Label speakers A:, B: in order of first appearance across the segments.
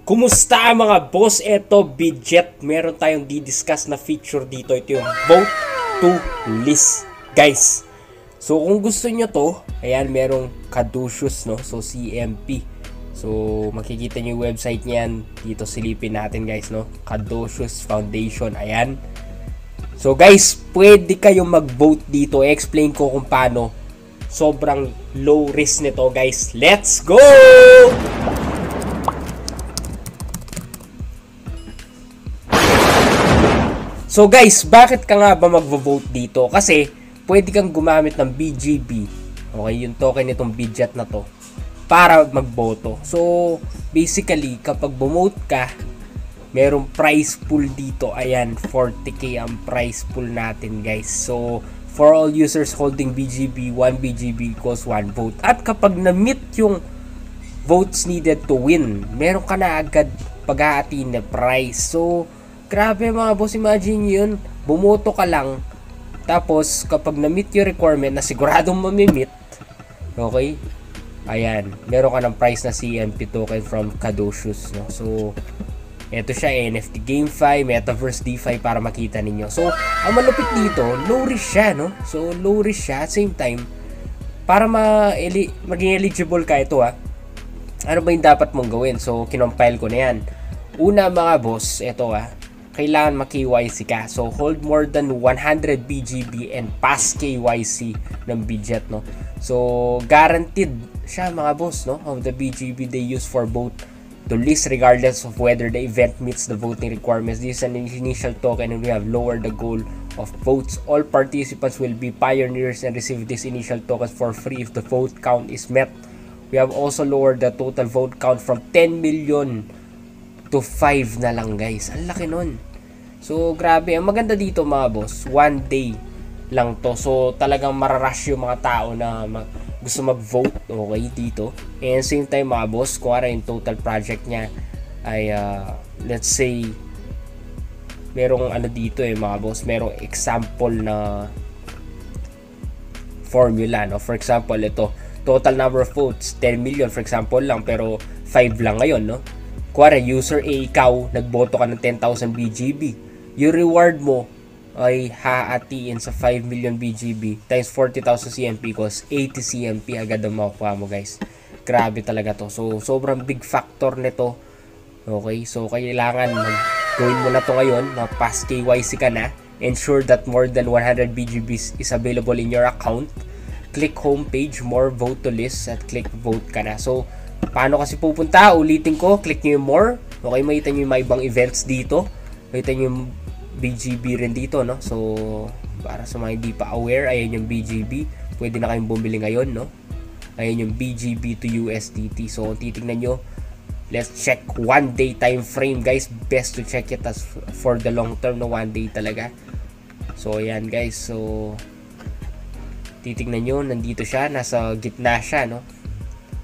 A: Kumusta mga boss? Eto, Bidget. Meron tayong di-discuss na feature dito. Ito yung vote to list, guys. So, kung gusto nyo to, ayan, merong Caduceus, no? So, CMP. So, makikita nyo yung website niyan. Dito silipin natin, guys, no? Caduceus Foundation, ayan. So, guys, pwede kayong mag-vote dito. I-explain ko kung paano. Sobrang low risk nito, guys. Let's go! So guys, bakit ka nga ba magvo-vote dito? Kasi pwede kang gumamit ng BGB, okay, yung token nitong Bidget na to, para magboto. So basically, kapag bumote ka, merong prize pool dito. Ayan, 40k ang prize pool natin, guys. So for all users holding BGB, 1 BGB equals 1 vote. At kapag na-meet yung votes needed to win, meron ka na agad pag-aatin na prize. So grabe mga boss, imagine yun, bumoto ka lang, tapos kapag na-meet yung requirement na siguradong mamimit, okay, ayan, meron ka ng price na CMP token from Caduceus, no? So, eto siya, NFT GameFi, Metaverse DeFi para makita ninyo. So, ang malupit dito, low risk siya, no? So, low risk siya, at same time, para maging eligible ka, ito ano ba yung dapat mong gawin? So, kinompile ko na yan. Una mga boss, eto kailangan ma-KYC ka. So, hold more than 100 BGB and pass KYC ng Bidget, no? So, guaranteed siya mga boss, no? Of the BGB they use for vote to list regardless of whether the event meets the voting requirements. This is an initial token and we have lowered the goal of votes. All participants will be pioneers and receive this initial tokens for free if the vote count is met. We have also lowered the total vote count from 10 million to 5 na lang, guys. Ang laki nun. So, grabe. Ang maganda dito mga boss, 1 day lang to. So, talagang mararush yung mga tao na gusto mag-vote, okay, dito. And same time mga boss, kung yung total project niya ay, let's say, merong dito mga boss, merong example na formula, no? For example, ito, total number of votes, 10 million, for example lang, pero 5 lang ngayon, no? Kuwari, user A, ikaw, nagboto ka ng 10,000 BGB. Yung reward mo ay haatiin sa 5 million BGB times 40,000 CMP equals 80 CMP agad ang makukuha mo, guys. Grabe talaga to. So, sobrang big factor nito. Okay, so kailangan gawin mo na to ngayon. Mag-pass KYC ka na. Ensure that more than 100 BGBs is available in your account. Click homepage, more vote to list, at click vote ka na. So, paano kasi pupunta? Ulitin ko, click nyo yung more. Okay, makita nyo yung mga ibang events dito. Makita nyo yung BGB rin dito, no? So, para sa mga hindi pa aware, ayan yung BGB. Pwede na kayong bumili ngayon, no? Ayan yung BGB to USDT. So, kung titignan nyo, let's check 1 day time frame, guys. Best to check it as for the long term, no? 1 day talaga. So, ayan, guys. So, titignan nyo, nandito siya. Nasa gitna siya, no?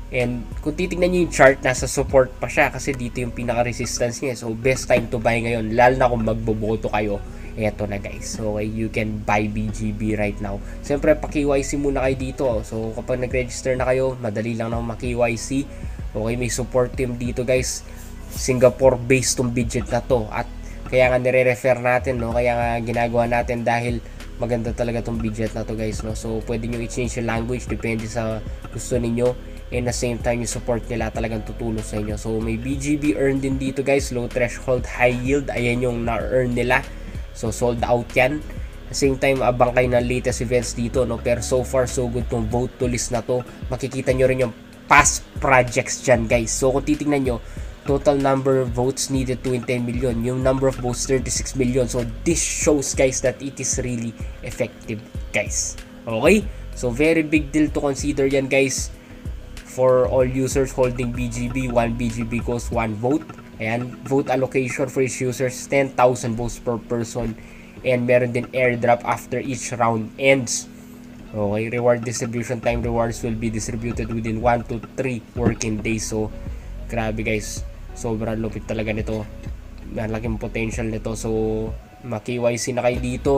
A: And kung titignan nyo yung chart, nasa support pa siya kasi dito yung pinaka-resistance niya. So, best time to buy ngayon. Lalo na kung magboboto kayo. Eto na, guys. So, you can buy BGB right now. Siyempre, pa-KYC muna kayo dito. So, kapag nag-register na kayo, madali lang na ma-KYC. Okay, may support team dito, guys. Singapore-based tong Bidget na to. At kaya nga nire-refer natin, no? Kaya nga ginagawa natin dahil maganda talaga tong Bidget na to, guys, no? So, pwede nyo i-change yung language. Depende sa gusto ninyo. And the same time, yung support nila talagang tutulong sa inyo. So, may BGB earned din dito, guys. Low threshold, high yield. Ayan yung na-earn nila. So, sold out yan. At the same time, abang kayo ng latest events dito, no? Pero so far, so good tong vote to list na to. Makikita nyo rin yung past projects dyan, guys. So, kung titignan nyo, total number of votes needed to win 10 million. Yung number of votes, 36 million. So, this shows, guys, that it is really effective, guys. Okay? So, very big deal to consider yan, guys. For all users holding BGB, 1 BGB equals 1 vote. Ayan, vote allocation for each users, 10,000 votes per person. And meron din airdrop after each round ends. Okay, reward distribution time, rewards will be distributed within 1 to 3 working days. So, grabe, guys. Sobrang lupit talaga nito. Malaking potential nito. So, ma-KYC na kayo dito.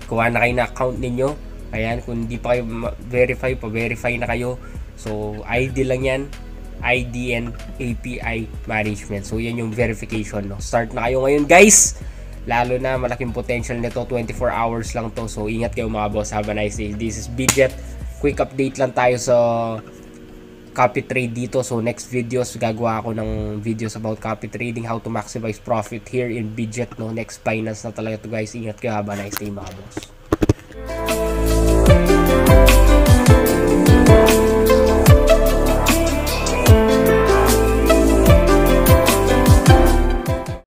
A: Kuha na kayo na account ninyo. Ayan, kung hindi pa kayo verify, pa-verify na kayo. So, ID lang yan. ID and API management. So yan yung verification, no? Start na kayo ngayon, guys. Lalo na malaking potential nito, 24 hours lang to. So ingat kayo mga boss. Have a nice day. This is Bidget. Quick update lang tayo sa copy trade dito. So next videos gagawa ako ng videos about copy trading, how to maximize profit here in Bidget, no? Next Binance na talaga to, guys. Ingat kayo. Have a nice day mga boss.